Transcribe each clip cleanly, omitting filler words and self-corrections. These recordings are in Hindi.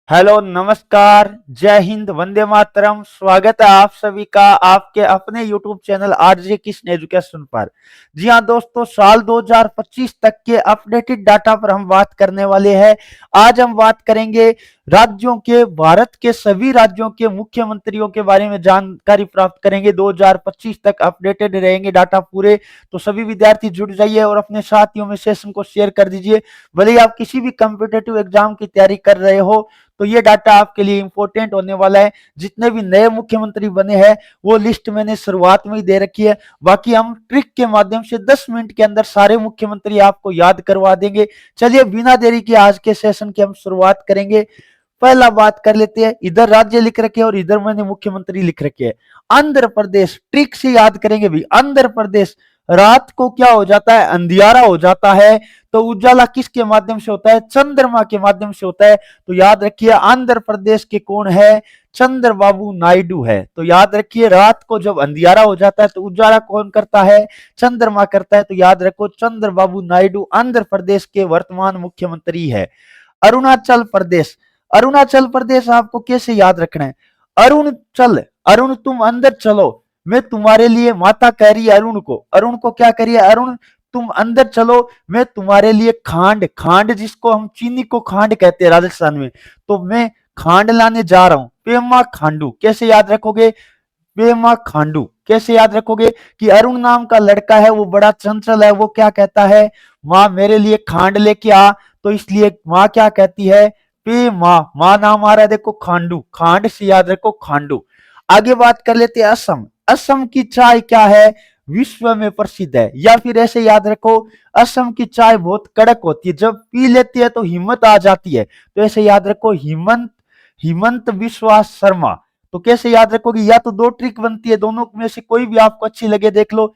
हेलो, नमस्कार, जय हिंद, वंदे मातरम। स्वागत है आप सभी का आपके अपने YouTube channel RJ Kishan education पर। जी हाँ दोस्तों, साल 2025 तक के अपडेटेड डाटा पर हम बात करने वाले हैं। आज हम बात करेंगे राज्यों के, भारत के सभी राज्यों के मुख्यमंत्रियों के बारे में जानकारी प्राप्त करेंगे। 2025 तक अपडेटेड रहेंगे डाटा पूरे। तो सभी विद्यार्थी जुड़ जाइए और अपने साथियों में सेशन को शेयर कर दीजिए। भले ही आप किसी भी कॉम्पिटेटिव एग्जाम की तैयारी कर रहे हो, तो ये डाटा आपके लिए इंपॉर्टेंट होने वाला है। जितने भी नए मुख्यमंत्री बने हैं वो लिस्ट मैंने शुरुआत में ही दे रखी है। बाकी हम ट्रिक के माध्यम से 10 मिनट के अंदर सारे मुख्यमंत्री आपको याद करवा देंगे। चलिए बिना देरी के आज के सेशन की हम शुरुआत करेंगे। पहला बात कर लेते हैं, इधर राज्य लिख रखे हैं और इधर मैंने मुख्यमंत्री लिख रखे हैं। आंध्र प्रदेश, ट्रिक से याद करेंगे भाई। आंध्र प्रदेश, रात को क्या हो जाता है, अंधियारा हो जाता है। तो उजाला किसके माध्यम से होता है, चंद्रमा के माध्यम से होता है। तो याद रखिए आंध्र प्रदेश के कौन है, चंद्रबाबू नायडू है। तो याद रखिए रात को जब अंधियारा हो जाता है तो उजाला कौन करता है, चंद्रमा करता है। तो याद रखो चंद्रबाबू नायडू आंध्र प्रदेश के वर्तमान मुख्यमंत्री है। अरुणाचल प्रदेश, अरुणाचल प्रदेश आपको कैसे याद रखना है, अरुण चल, अरुण तुम अंदर चलो, मैं तुम्हारे लिए, माता कह रही है अरुण को क्या करिए, अरुण तुम अंदर चलो, मैं तुम्हारे लिए खांड, खांड जिसको हम चीनी को खांड कहते हैं राजस्थान में, तो मैं खांड लाने जा रहा हूं। पेमा खांडू कैसे याद रखोगे, पेमा खांडू कैसे याद रखोगे कि अरुण नाम का लड़का है, वो बड़ा चंचल है। वो क्या कहता है, माँ मेरे लिए खांड लेके आ। तो इसलिए माँ क्या कहती है, पे माँ, माँ नाम आ रहा है देखो खांडू, खांड से याद रखो खांडू। आगे बात कर लेते हैं असम, असम की चाय क्या है, विश्व में प्रसिद्ध है। या फिर ऐसे याद रखो, असम की चाय बहुत कड़क होती है, जब पी लेती है तो हिम्मत आ जाती है। तो ऐसे याद रखो हिमंत, हिमंत विश्वास शर्मा। तो कैसे याद रखोगे, या तो दो ट्रिक बनती है, दोनों में से कोई भी आपको अच्छी लगे देख लो।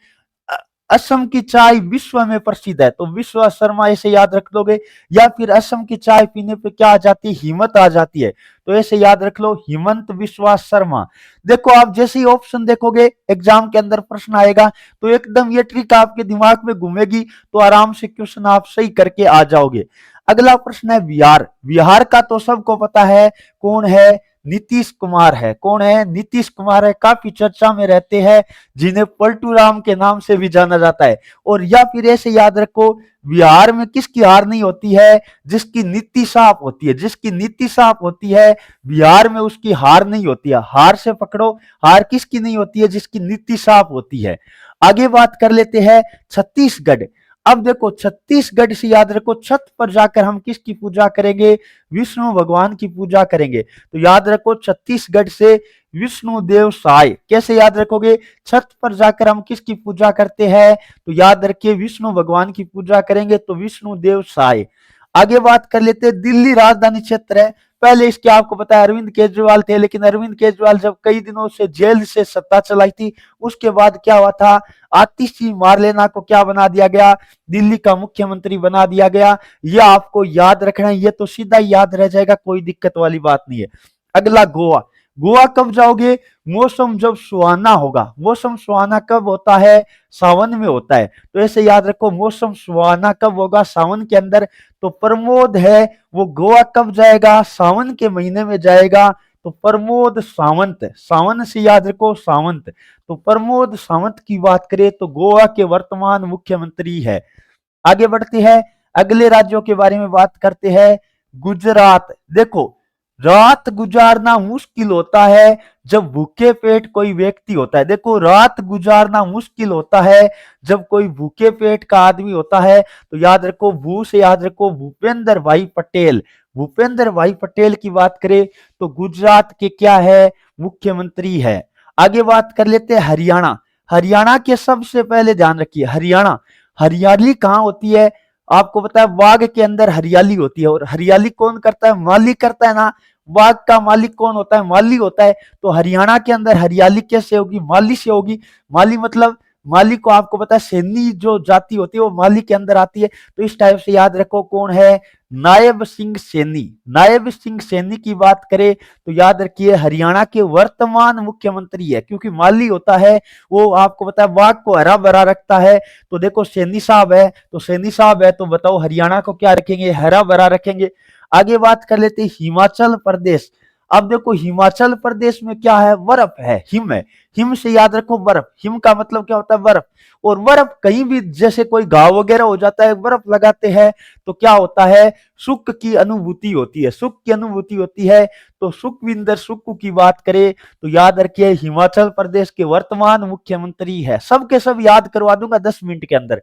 असम की चाय विश्व में प्रसिद्ध है, तो विश्व शर्मा ऐसे याद रख लोगे। या फिर असम की चाय पीने पे क्या आ जाती है, हिम्मत आ जाती है। तो ऐसे याद रख लो हिमंत विश्वास शर्मा। देखो आप जैसे ही ऑप्शन देखोगे एग्जाम के अंदर प्रश्न आएगा तो एकदम ये ट्रिक आपके दिमाग में घूमेगी, तो आराम से क्वेश्चन आप सही करके आ जाओगे। अगला प्रश्न है बिहार, बिहार का तो सबको पता है कौन है, नीतीश कुमार है। कौन है, नीतीश कुमार है, काफी चर्चा में रहते हैं, जिन्हें पलटू राम के नाम से भी जाना जाता है। और या फिर ऐसे याद रखो, बिहार में किसकी हार नहीं होती है, जिसकी नीति साफ होती है, जिसकी नीति साफ होती है बिहार में उसकी हार नहीं होती है। हार से पकड़ो, हार किसकी नहीं होती है, जिसकी नीति साफ होती है। आगे बात कर लेते हैं छत्तीसगढ़। अब देखो छत्तीसगढ़ से याद रखो, छत पर जाकर हम किसकी पूजा करेंगे, विष्णु भगवान की पूजा करेंगे। तो याद रखो छत्तीसगढ़ से विष्णु देव साय। कैसे याद रखोगे, छत पर जाकर हम किसकी पूजा करते हैं, तो याद रखिए विष्णु भगवान की पूजा करेंगे, तो विष्णु देव साय। आगे बात कर लेते हैं दिल्ली राजधानी क्षेत्र है। पहले इसके आपको पता है अरविंद केजरीवाल थे, लेकिन अरविंद केजरीवाल जब कई दिनों से जेल से सत्ता चलाई थी, उसके बाद क्या हुआ था, आतिशी मारलेना को क्या बना दिया गया, दिल्ली का मुख्यमंत्री बना दिया गया। यह आपको याद रखना है, ये तो सीधा याद रह जाएगा, कोई दिक्कत वाली बात नहीं है। अगला गोवा, गोवा कब जाओगे, मौसम जब सुहाना होगा। मौसम सुहाना कब होता है, सावन में होता है। तो ऐसे याद रखो मौसम सुहाना कब होगा, सावन के अंदर। तो प्रमोद है वो गोवा कब जाएगा, सावन के महीने में जाएगा। तो प्रमोद सावंत, सावन से याद रखो सावंत। तो प्रमोद सावंत की बात करें तो गोवा के वर्तमान मुख्यमंत्री है। आगे बढ़ते हैं, अगले राज्यों के बारे में बात करते हैं। गुजरात, देखो रात गुजारना मुश्किल होता है जब भूखे पेट कोई व्यक्ति होता है। देखो रात गुजारना मुश्किल होता है जब कोई भूखे पेट का आदमी होता है। तो याद रखो भू से याद रखो भूपेंद्र भाई पटेल। भूपेंद्र भाई पटेल की बात करें तो गुजरात के क्या है, मुख्यमंत्री है। आगे बात कर लेते हैं हरियाणा। हरियाणा के सबसे पहले ध्यान रखिए, हरियाणा, हरियाली कहाँ होती है, आपको पता है बाग के अंदर हरियाली होती है। और हरियाली कौन करता है, माली करता है ना। बाग का मालिक कौन होता है, माली होता है। तो हरियाणा के अंदर हरियाली कैसे होगी, माली से होगी। माली मतलब, माली को आपको पता है सैनी जो जाति होती है वो माली के अंदर आती है। तो इस टाइप से याद रखो कौन है, नायब सिंह सैनी। नायब सिंह सैनी की बात करें तो याद रखिए हरियाणा के वर्तमान मुख्यमंत्री है, क्योंकि माली होता है वो आपको पता है बाग को हरा भरा रखता है। तो देखो सैनी साहब है, तो सैनी साहब है, तो बताओ हरियाणा को क्या रखेंगे, हरा भरा रखेंगे। आगे बात कर लेते हैं हिमाचल प्रदेश। अब देखो हिमाचल प्रदेश में क्या है, बर्फ है, हिम है। हिम से याद रखो बर्फ, हिम का मतलब क्या होता है, बर्फ। और बर्फ कहीं भी जैसे कोई घाव वगैरह हो जाता है, बर्फ लगाते हैं तो क्या होता है, सुख की अनुभूति होती है, सुख की अनुभूति होती है। तो सुखविंदर सुक्खू की बात करें तो याद रखिए हिमाचल प्रदेश के वर्तमान मुख्यमंत्री है। सबके सब याद करवा दूंगा 10 मिनट के अंदर।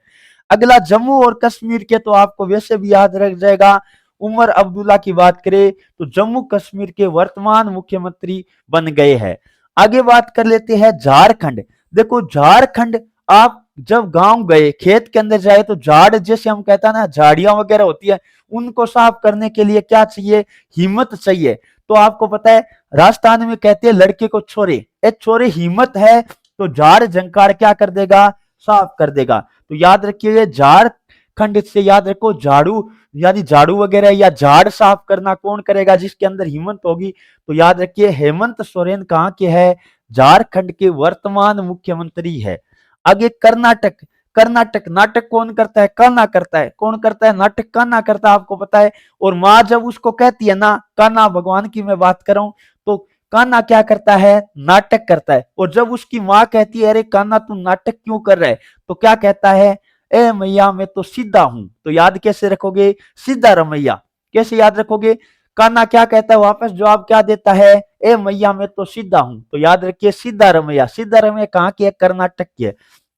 अगला जम्मू और कश्मीर के तो आपको वैसे भी याद रख जाएगा, उमर अब्दुल्ला की बात करें तो जम्मू कश्मीर के वर्तमान मुख्यमंत्री बन गए हैं। आगे बात कर लेते हैं झारखंड। देखो झारखंड, आप जब गांव गए, खेत के अंदर जाए तो झाड़, जैसे हम कहते हैं ना, झाड़ियां वगैरह होती है, उनको साफ करने के लिए क्या चाहिए, हिम्मत चाहिए। तो आपको पता है राजस्थान में कहते हैं लड़के को छोरे, ए छोरे हिम्मत है तो झाड़ झंकार क्या कर देगा, साफ कर देगा। तो याद रखिए झारखंड से याद रखो झाड़ू, यानी झाड़ू वगैरह या झाड़ साफ करना कौन करेगा, जिसके अंदर हिम्मत होगी। तो याद रखिए हेमंत सोरेन कहाँ के है, झारखंड के वर्तमान मुख्यमंत्री है। आगे कर्नाटक। कर्नाटक, नाटक कौन करता है, कान्हा करता है। कौन करता है, नाटक कान्हा करता है, आपको पता है। और माँ जब उसको कहती है ना, कान्हा भगवान की मैं बात कर रहा हूं, तो कान्हा क्या करता है, नाटक करता है। और जब उसकी माँ कहती है अरे कान्हा तू नाटक क्यों कर रहा है, तो क्या कहता है, ए मैया मैं तो सीधा हूं। तो याद कैसे रखोगे, सीधा रमैया। कैसे याद रखोगे, कान्हा क्या कहता है, वापस जवाब क्या देता है, ए मैया मैं तो सीधा हूं। तो याद रखिए सीधा रमैया। सीधा रमैया कहाँ की है, कर्नाटक की है,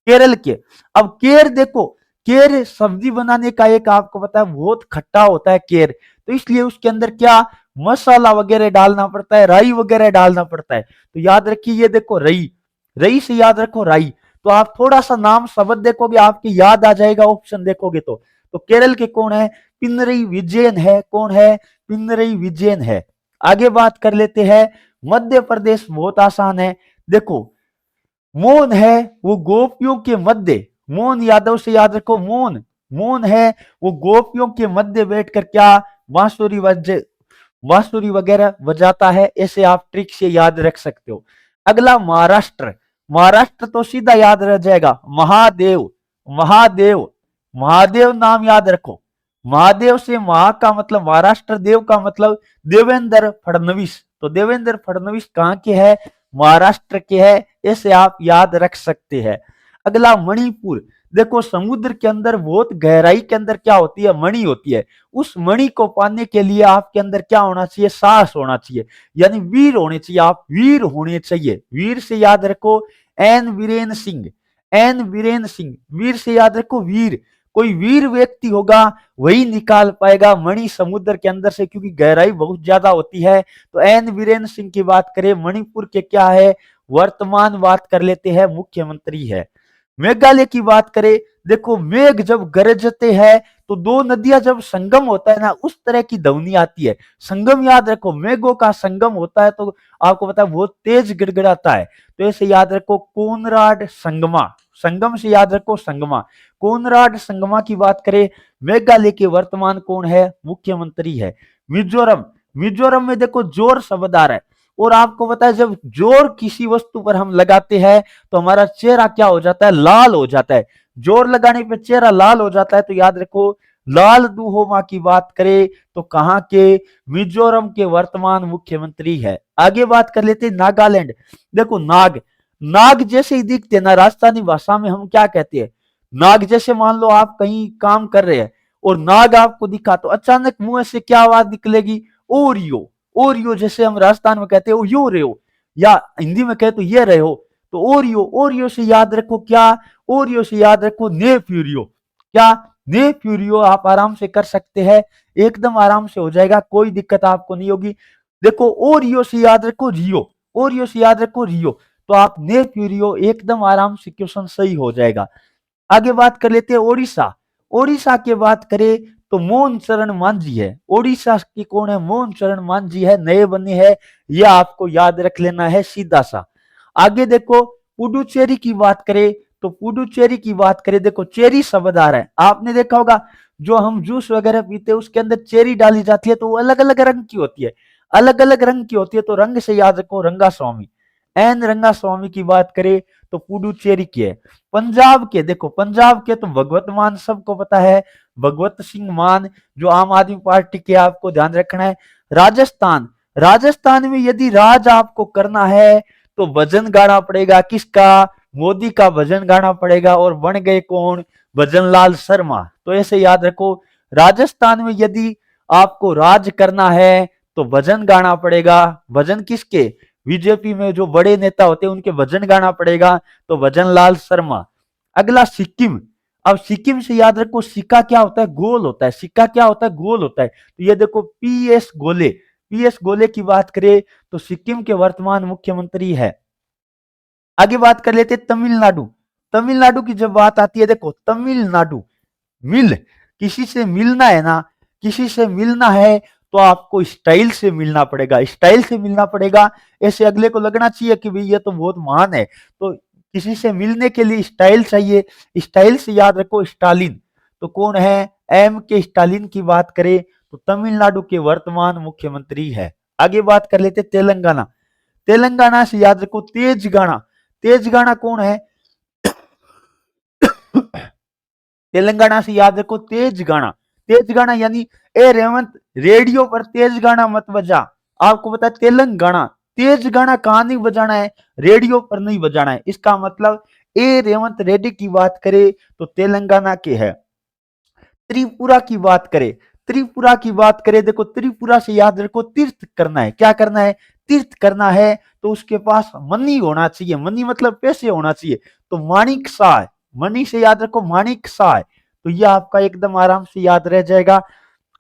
केरल के। अब केर देखो, केर सब्जी बनाने का एक आपको पता है बहुत खट्टा होता है केर, तो इसलिए उसके अंदर क्या मसाला वगैरह डालना पड़ता है, राई वगैरह डालना पड़ता है। तो याद रखिए ये देखो रई, रई से याद रखो राई। तो आप थोड़ा सा नाम शब्द देखोगे आपकी याद आ जाएगा, ऑप्शन देखोगे तो केरल के कौन है, पिनरई विजयन है। कौन है, पिनरई विजयन है। आगे बात कर लेते हैं मध्य प्रदेश, बहुत आसान है। देखो मोन है वो गोपियों के मध्य, मोहन यादव से याद रखो, मोन, मोन है वो गोपियों के मध्य बैठकर क्या बांसुरी वगैरह बजाता है। ऐसे आप ट्रिक से याद रख सकते हो। अगला महाराष्ट्र। महाराष्ट्र तो सीधा याद रह जाएगा, महादेव, महादेव, महादेव नाम याद रखो। महादेव से महा का मतलब महाराष्ट्र, देव का मतलब देवेंद्र फडणवीस। तो देवेंद्र फडणवीस कहाँ के है, महाराष्ट्र के है। ऐसे आप याद रख सकते हैं। अगला मणिपुर। देखो समुद्र के अंदर बहुत गहराई के अंदर क्या होती है, मणि होती है। उस मणि को पाने के लिए आपके अंदर क्या होना चाहिए, साहस होना चाहिए, यानी वीर होने चाहिए, आप वीर होने चाहिए। वीर से याद रखो एन वीरेन सिंह, एन वीरेन सिंह। वीर से याद रखो वीर, कोई वीर व्यक्ति होगा वही निकाल पाएगा मणि समुद्र के अंदर से, क्योंकि गहराई बहुत ज्यादा होती है। तो एन वीरेन सिंह की बात करें, मणिपुर के क्या है, वर्तमान बात कर लेते हैं मुख्यमंत्री है। मेघालय की बात करें, देखो मेघ जब गरजते हैं तो दो नदियां जब संगम होता है ना, उस तरह की ध्वनि आती है। संगम याद रखो, मेघों का संगम होता है तो आपको पता है बहुत तेज गिड़गिड़ाता है। तो ऐसे याद रखो कोनराड संगमा, संगम से याद रखो संगमा। कोनराड संगमा की बात करें, मेघालय के वर्तमान कौन है, मुख्यमंत्री है। मिजोरम, मिजोरम में देखो जोर शब्द आ रहा है, और आपको पता है जब जोर किसी वस्तु पर हम लगाते हैं तो हमारा चेहरा क्या हो जाता है, लाल हो जाता है। जोर लगाने पे चेहरा लाल हो जाता है। तो याद रखो लाल दुहोमा की बात करें तो कहां के, मिजोरम के वर्तमान मुख्यमंत्री है। आगे बात कर लेते हैं नागालैंड। देखो नाग, नाग जैसे ही दिखते ना, राजस्थानी भाषा में हम क्या कहते हैं, नाग जैसे मान लो आप कहीं काम कर रहे हैं और नाग आपको दिखा तो अचानक मुंह से क्या आवाज निकलेगी, ओरियो, ओरियो। जैसे हम राजस्थान में कहते हो यो रहे हो, या हिंदी में कहे तो ये रहे हो। तो ओरियो, ओरियो से याद रखो क्या, ओरियो से याद रखो ने फ्यूरियो। क्या, ने फ्यूरियो आप आराम से कर सकते हैं, एकदम आराम से हो जाएगा, कोई दिक्कत आपको नहीं होगी। देखो ओरियो से याद रखो रियो, ओरियो से याद रखो रियो। तो आप ने फ्यूरियो एकदम आराम से क्वेश्चन सही हो जाएगा। आगे बात कर लेते हैं ओडिशा। ओडिशा की बात करें तो मोहन चरण मांझी है। ओडिशा की कौन है, मोहन चरण मांझी है, नए बने हैं, यह आपको याद रख लेना है सीधा सा। आगे देखो पुडुचेरी की बात करें तो पुडुचेरी की बात करें, देखो चेरी शब्द आ रहा है, आपने देखा होगा जो हम जूस वगैरह पीते हैं उसके अंदर चेरी डाली जाती है, तो वो अलग अलग रंग की होती है, अलग अलग रंग की होती है। तो रंग से याद रखो रंगा स्वामी, एन रंगा स्वामी की बात करें तो पुडुचेरी की है। पंजाब के, देखो पंजाब के तो भगवत मान सबको पता है, भगवत सिंह मान जो आम आदमी पार्टी के, आपको ध्यान रखना है। राजस्थान, राजस्थान में यदि राज आपको करना है तो भजन गाना पड़ेगा, किसका? मोदी का भजन गाना पड़ेगा। और बन गए कौन? भजनलाल शर्मा। तो ऐसे याद रखो, राजस्थान में यदि आपको राज करना है तो भजन गाना पड़ेगा। भजन किसके? बीजेपी में जो बड़े नेता होते हैं उनके भजन गाना पड़ेगा, तो भजनलाल शर्मा। अगला सिक्किम। अब सिक्किम से याद रखो, सिक्का क्या होता है? गोल होता है। सिक्का क्या होता है? गोल होता है। तो ये देखो पीएस गोले, पीएस गोले की बात करें तो सिक्किम के वर्तमान मुख्यमंत्री है। आगे बात कर लेते हैं तमिलनाडु। तमिलनाडु की जब बात आती है, देखो तमिलनाडु, मिल, किसी से मिलना है ना, किसी से मिलना है तो आपको स्टाइल से मिलना पड़ेगा, स्टाइल से मिलना पड़ेगा। ऐसे अगले को लगना चाहिए कि भाई ये तो बहुत महान है, तो किसी से मिलने के लिए स्टाइल चाहिए। स्टाइल से याद रखो स्टालिन। तो कौन है? एम के स्टालिन की बात करें तो तमिलनाडु के वर्तमान मुख्यमंत्री है। आगे बात कर लेते तेलंगाना। तेलंगाना से याद रखो तेजगाना। तेजगाना कौन है? तेलंगाना से याद रखो तेजगाना। तेजगाना यानी ए रेवंत, रेडियो पर तेज गाना मत बजा। आपको पता है तेलंगाना, तेज गाना कहां नहीं बजाना है? रेडियो पर नहीं बजाना है। इसका मतलब ए रेवंत रेड्डी की बात करें तो तेलंगाना के है। त्रिपुरा की बात करें, त्रिपुरा की बात करें, देखो त्रिपुरा से याद रखो तीर्थ करना है। क्या करना है? तीर्थ करना है। तो उसके पास मनी होना चाहिए। मनी मतलब पैसे होना चाहिए। तो माणिक शाह, मनी से याद रखो माणिक शाह। तो ये आपका एकदम आराम से याद रह जाएगा।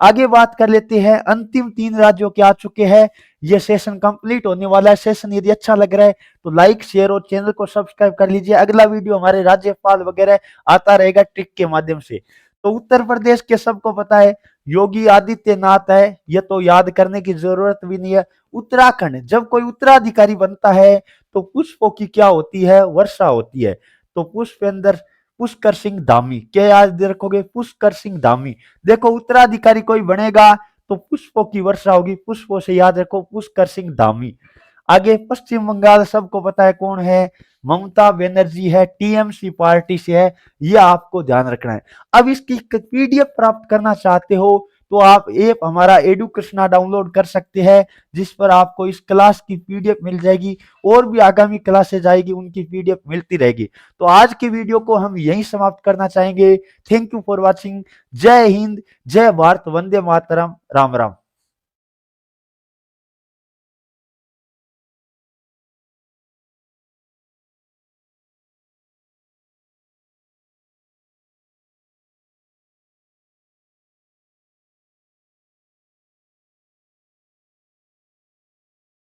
आगे बात कर लेते हैं, अंतिम 3 राज्यों के आ चुके हैं। ये सेशन कंप्लीट होने वाला है। सेशन यदि अच्छा लग रहा है तो लाइक, शेयर और चैनल को सब्सक्राइब कर लीजिए। अगला वीडियो हमारे राज्यपाल वगैरह आता रहेगा ट्रिक के माध्यम से। तो उत्तर प्रदेश के सबको पता है योगी आदित्यनाथ है, ये तो याद करने की जरूरत भी नहीं है। उत्तराखंड, जब कोई उत्तराधिकारी बनता है तो पुष्पों की क्या होती है? वर्षा होती है। तो पुष्पेंद्र, पुष्कर सिंह धामी। क्या याद रखोगे? पुष्कर सिंह धामी। देखो उत्तराधिकारी कोई बनेगा तो पुष्पों की वर्षा होगी। पुष्पों से याद रखो पुष्कर सिंह धामी। आगे पश्चिम बंगाल सबको पता है कौन है? ममता बनर्जी है, टीएमसी पार्टी से है। ये आपको ध्यान रखना है। अब इसकी पीडीएफ प्राप्त करना चाहते हो तो आप ऐप हमारा एडुकृष्णा डाउनलोड कर सकते हैं, जिस पर आपको इस क्लास की पीडीएफ मिल जाएगी। और भी आगामी क्लासेज आएगी उनकी पीडीएफ मिलती रहेगी। तो आज के वीडियो को हम यहीं समाप्त करना चाहेंगे। Thank you for watching. जय हिंद, जय भारत, वंदे मातरम, राम राम।